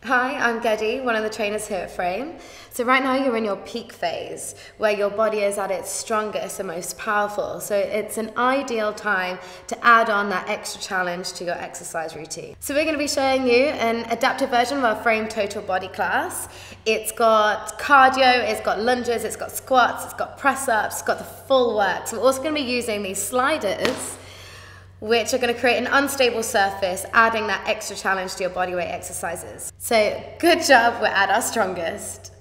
Hi, I'm Geddy, one of the trainers here at Frame. So right now you're in your peak phase, where your body is at its strongest and most powerful. So it's an ideal time to add on that extra challenge to your exercise routine. So we're going to be showing you an adaptive version of our Frame total body class. It's got cardio, it's got lunges, it's got squats, it's got press-ups, it's got the full works. We're also going to be using these sliders, which are going to create an unstable surface, adding that extra challenge to your bodyweight exercises. So good job, we're at our strongest.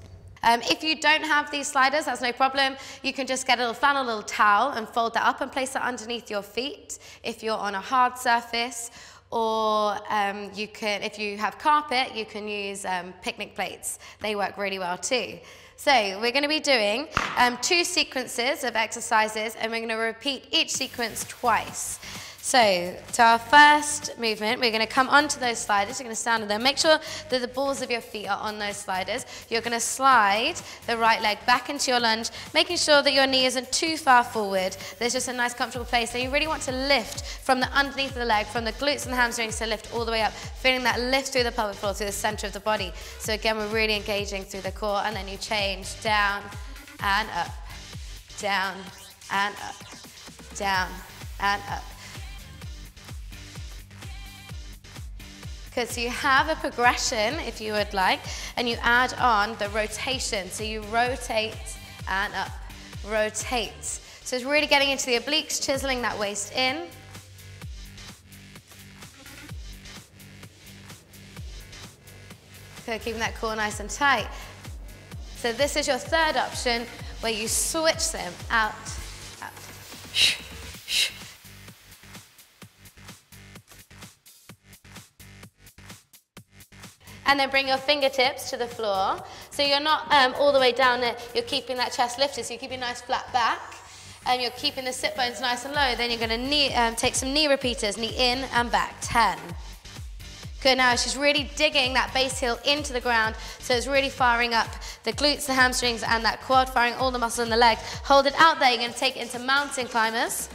If you don't have these sliders, that's no problem. You can just get a little flannel, little towel and fold that up and place that underneath your feet if you're on a hard surface, or you can, if you have carpet, you can use picnic plates. They work really well too. So we're going to be doing 2 sequences of exercises, and we're going to repeat each sequence twice. So, to our first movement, we're going to come onto those sliders. You're going to stand on them. Make sure that the balls of your feet are on those sliders. You're going to slide the right leg back into your lunge, making sure that your knee isn't too far forward. There's just a nice comfortable place. So you really want to lift from the underneath of the leg, from the glutes and the hamstrings, to lift all the way up, feeling that lift through the pelvic floor, through the center of the body. So again, we're really engaging through the core, and then you change down and up, down and up, down and up. Because you have a progression, if you would like, and you add on the rotation. So you rotate and up, rotate. So it's really getting into the obliques, chiseling that waist in. Good, keeping that core nice and tight. So this is your third option, where you switch them out, out. And then bring your fingertips to the floor. So you're not all the way down there, you're keeping that chest lifted, so you're keeping a nice flat back, and you're keeping the sit bones nice and low. Then you're gonna take some knee repeaters, knee in and back, 10. Good, now she's really digging that base heel into the ground, so it's really firing up the glutes, the hamstrings, and that quad, firing all the muscles in the legs. Hold it out there, you're gonna take it into mountain climbers.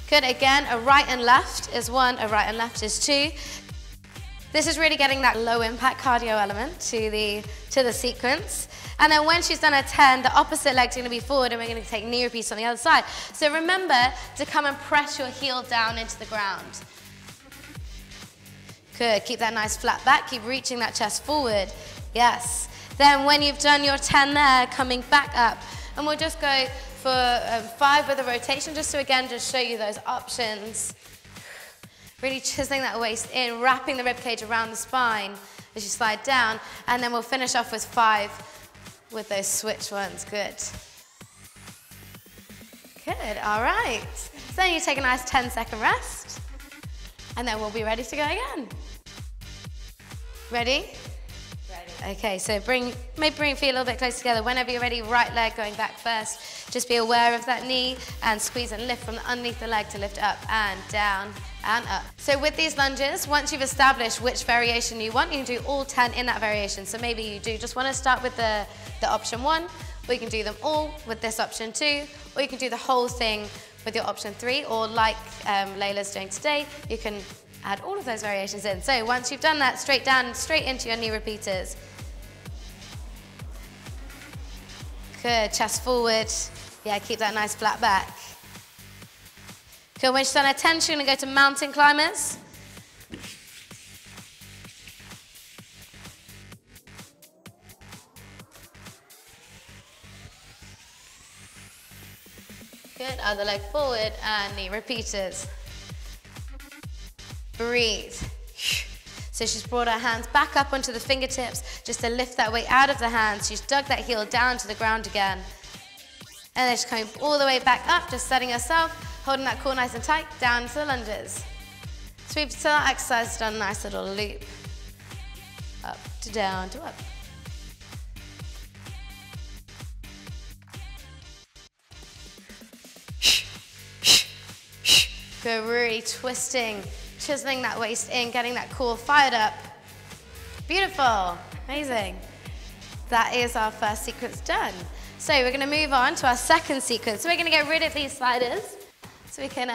Good, again, a right and left is 1, a right and left is 2. This is really getting that low impact cardio element to the sequence. And then when she's done a 10, the opposite leg's going to be forward, and we're going to take knee repeats on the other side. So remember to come and press your heel down into the ground. Good, keep that nice flat back, keep reaching that chest forward. Yes. Then when you've done your 10 there, coming back up, and we'll just go for 5 with a rotation, just to again just show you those options. Really chiseling that waist in, wrapping the ribcage around the spine as you slide down, and then we'll finish off with 5 with those switch ones. Good. Good, all right. So then you take a nice 10-second rest, and then we'll be ready to go again. Ready? Ready. Okay, so maybe bring your feet a little bit closer together. Whenever you're ready, right leg going back first. Just be aware of that knee, and squeeze and lift from underneath the leg to lift up and down and up. So with these lunges, once you've established which variation you want, you can do all 10 in that variation. So maybe you do just want to start with the option 1, or you can do them all with this option 2, or you can do the whole thing with your option 3, or like Layla's doing today, you can add all of those variations in. So once you've done that, straight down, straight into your knee repeaters. Good, chest forward. Yeah, keep that nice flat back. Good, when she's done her 10, she's gonna go to mountain climbers. Good, other leg forward and knee repeaters. Breathe. So she's brought her hands back up onto the fingertips just to lift that weight out of the hands. She's dug that heel down to the ground again. And then she's coming all the way back up, just setting herself, holding that core nice and tight, down to the lunges. So we've still our exercise done a nice little loop. Up to down to up. Go really twisting, chiseling that waist in, getting that core fired up. Beautiful, amazing. That is our first sequence done. So we're going to move on to our second sequence. So we're going to get rid of these sliders so we can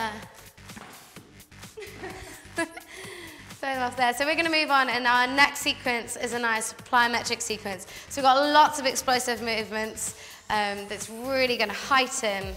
throw them off there. So we're going to move on, and our next sequence is a nice plyometric sequence. So we've got lots of explosive movements that's really going to heighten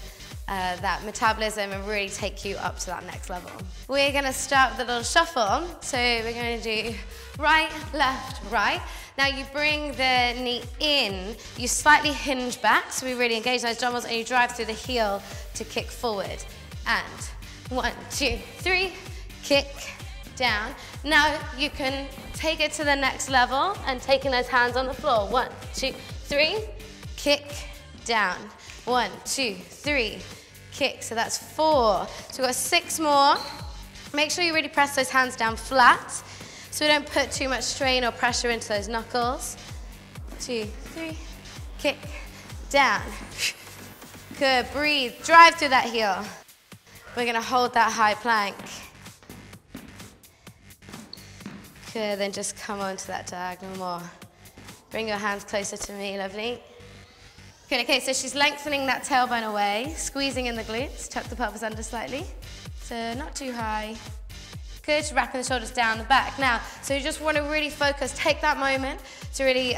that metabolism and really take you up to that next level. We're going to start with a little shuffle. So we're going to do right, left, right. Now you bring the knee in, you slightly hinge back, so we really engage those dumbbells, and you drive through the heel to kick forward. And 1, 2, 3, kick down. Now you can take it to the next level and taking those hands on the floor. 1, 2, 3, kick down. 1, 2, 3, kick. So that's 4. So we've got 6 more. Make sure you really press those hands down flat so we don't put too much strain or pressure into those knuckles. 2, 3, kick down. Good, breathe, drive through that heel. We're gonna hold that high plank. Good, then just come onto that diagonal more. Bring your hands closer to me, lovely. Good, okay, so she's lengthening that tailbone away, squeezing in the glutes, tuck the pelvis under slightly. So not too high. Good, wrapping the shoulders down the back. Now, so you just want to really focus, take that moment to really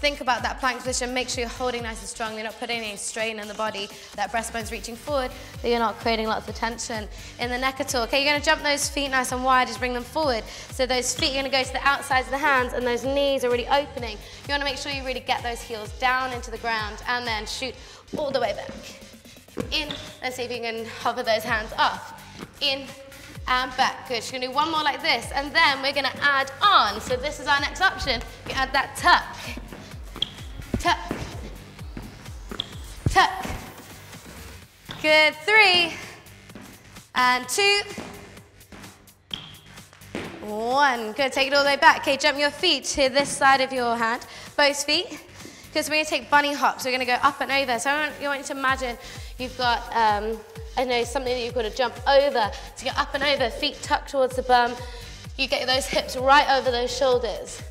think about that plank position, make sure you're holding nice and strong, you're not putting any strain in the body, that breastbone's reaching forward, that you're not creating lots of tension in the neck at all. Okay, you're going to jump those feet nice and wide, just bring them forward. So those feet are going to go to the outsides of the hands and those knees are really opening. You want to make sure you really get those heels down into the ground and then shoot all the way back. In, let's see if you can hover those hands off. In, and back. Good. You're going to do one more like this, and then we're going to add on. So this is our next option. You add that tuck, tuck, tuck. Good. 3, and 2, 1. Good. Take it all the way back. Okay, jump your feet to this side of your hand, both feet. Because we're going to take bunny hops. We're going to go up and over. So I want you to imagine you've got I know something that you've got to jump over. So you're up and over, feet tucked towards the bum. You get those hips right over those shoulders.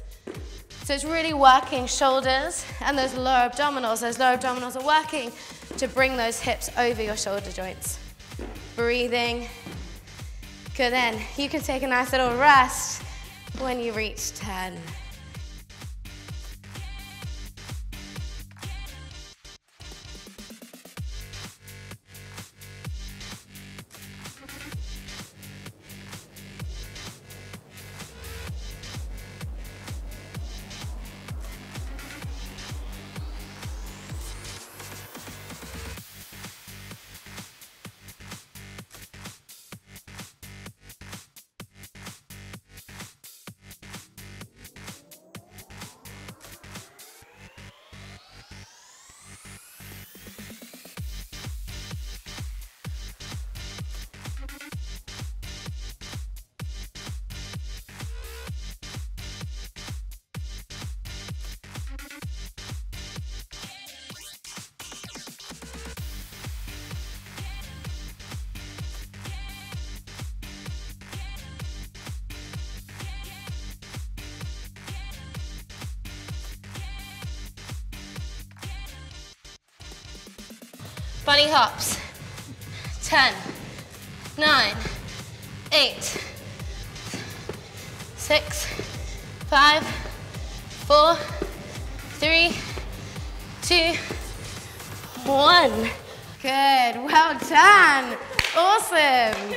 So it's really working shoulders and those lower abdominals. Those lower abdominals are working to bring those hips over your shoulder joints. Breathing. Good, then you can take a nice little rest when you reach 10. Bunny hops. 10, 9, 8, 6, 5, 4, 3, 2, 1. Good, well done. Awesome.